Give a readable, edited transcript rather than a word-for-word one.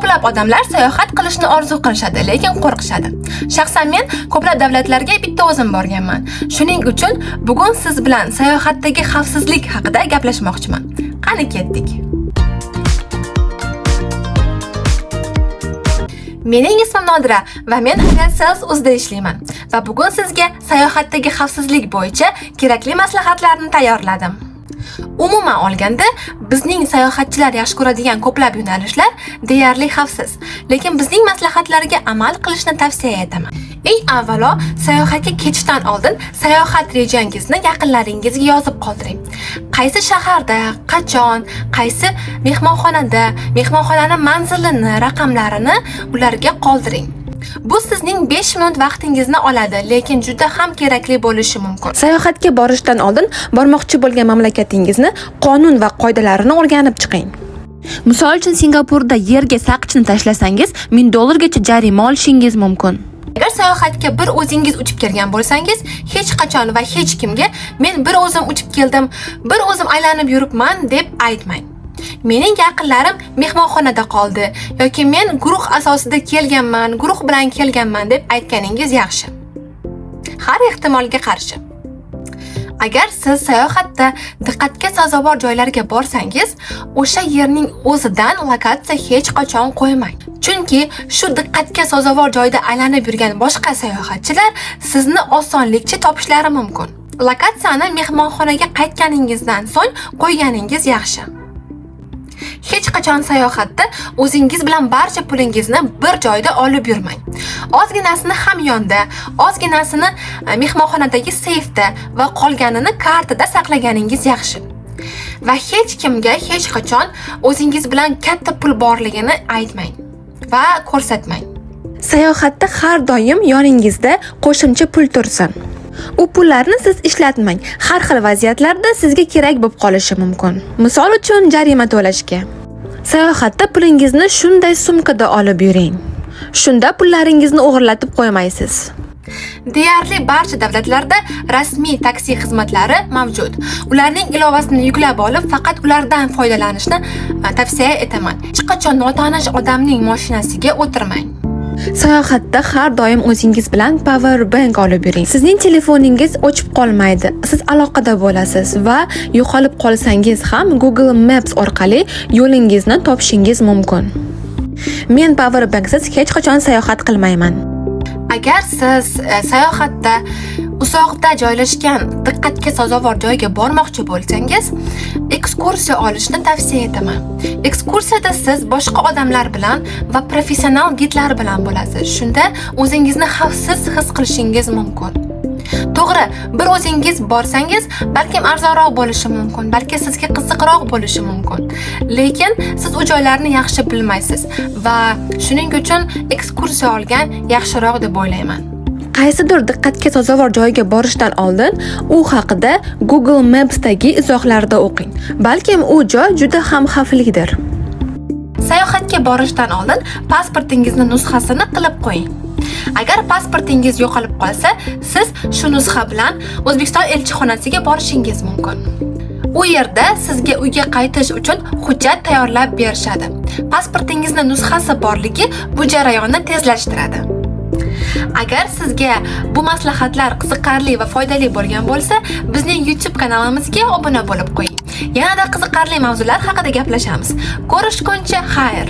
Ko'plab odamlar sayohat qilishni orzu qilishadi, lekin qo'rqishadi. Shaxsan men ko'plab davlatlarga bitta o'zim borganman. Shuning uchun bugun siz bilan sayohatdagi xavfsizlik haqida gaplashmoqchiman. Qani ketdik. Mening ismim Nodira va men Aviasales.uzda ishlayman va bugun sizga sayohatdagi xavfsizlik bo'yicha kerakli maslahatlarni tayyorladim. Umuman olganda, bizning sayohatchilar yaxshi ko'radigan ko'plab yo'nalishlar deyarli xavfsiz, lekin bizning maslahatlarga amal qilishni tavsiya etaman. Eng avvalo, sayohatga ketishdan oldin sayohat rejangizni yaqinlaringizga yozib qoldiring. Qaysi shaharda, qachon, qaysi mehmonxonada, mehmonxonaning manzilini, raqamlarini ularga qoldiring. Bu sizning 5 minut vaqtingizni oladi, lekin juda ham kerakli bo'lishi mumkin. Sayohatga borishdan oldin bormoqchi bo'lgan mamlakatingizni qonun va qoidalarini o'rganib chiqing. Misol uchun Singapurda yerga saqchini tashlasangiz $1000 jarima olishingiz mumkin. Agar sayohatga bir o'zingiz uchib kelgan bo'lsangiz, hech qachon va hech kimga men bir o'zim uchib keldim, bir o'zim aylanib yuribman deb aytmang. Mening yaqinlarim mehmonxonada qoldi yoki men guruh asosida kelganman, guruh bilan kelganman deb aytganingiz yaxshi. Har ehtimolga qarshi. Agar siz sayohatda diqqatga sazovor joylarga borsangiz, o'sha yerning o'zidan lokatsiya hech qachon qo'ymang. Chunki shu diqqatga sazovor joyda aylanib yurgan boshqa sayohatchilar sizni osonlikcha topishlari mumkin. Lokatsiyani mehmonxonaga qaytganingizdan so'ng qo'yganingiz yaxshi. Hech qachon sayohatda o'zingiz bilan barcha pulingizni bir joyda olib yurmang. Ozginasini hamyonda, ozginasini mehmonxonadagi seyfda va qolganini kartada saqlaganingiz yaxshi. Va hech kimga hech qachon o'zingiz bilan katta pul borligini aytmang va ko'rsatmang. Sayohatda har doim yoningizda qo'shimcha pul tursin. U pullarni siz ishlatmang. Har xil vaziyatlarda sizga kerak bo'lib qolishi mumkin. Misol uchun jarima to'lashga. Sayohatda pulingizni shunday sumkada olib yuring. Shunda pullaringizni o'g'irlatib qo'ymaysiz. Deyarli barcha davlatlarda rasmiy taksi xizmatlari mavjud. Ularning ilovasini yuklab olib, faqat ulardan foydalanishni tavsiya etaman. Hech qachon notanish odamning mashinasiga o'tirmang. Sayohatda har doim o'zingiz bilan power bank olib yuring. Sizning telefoningiz o'chib qolmaydi. Siz aloqada bo'lasiz va yo'qolib qolsangiz ham Google Maps orqali yo'lingizni topishingiz mumkin. Men power banksiz hech qachon sayohat qilmayman. Agar siz sayohatda uzoqda joylashgan diqqatga sazovor joyga bormoqchi bo'lsangiz, ekskursiya olishni tavsiya etaman. Ekskursiyada siz boshqa odamlar bilan va professional gidlar bilan bo'lasiz. Shunda o'zingizni xavfsiz his qilishingiz mumkin. To'g'ri, bir o'zingiz borsangiz, balkim arzonroq bo'lishi mumkin, balki sizga qiziqroq bo'lishi mumkin. Lekin siz u joylarni yaxshi bilmaysiz va shuning uchun ekskursiya olgan yaxshiroq deb o'ylayman. Qaysidir diqqatga sazovor joyga borishdan oldin u haqida Google Maps'dagi izohlarda o'qing. Balkim u joy juda ham xavflidir. Sayohatga borishdan oldin pasportingizni nusxasini qilib qo'ying. Agar pasportingiz yo'qolib qolsa, siz shu nusxa bilan O'zbekiston elchixonasiga borishingiz mumkin. U yerda sizga uyga qaytish uchun hujjat tayyorlab berishadi. Pasportingizning nusxasi borligi bu jarayonni tezlashtiradi. Agar sizga bu maslahatlar qiziqarli va foydali bo'lgan bo'lsa, bizning YouTube kanalimizga obuna bo'lib qo'ying. Yanada qiziqarli mavzular haqida gaplashamiz. Ko'rishguncha xayr.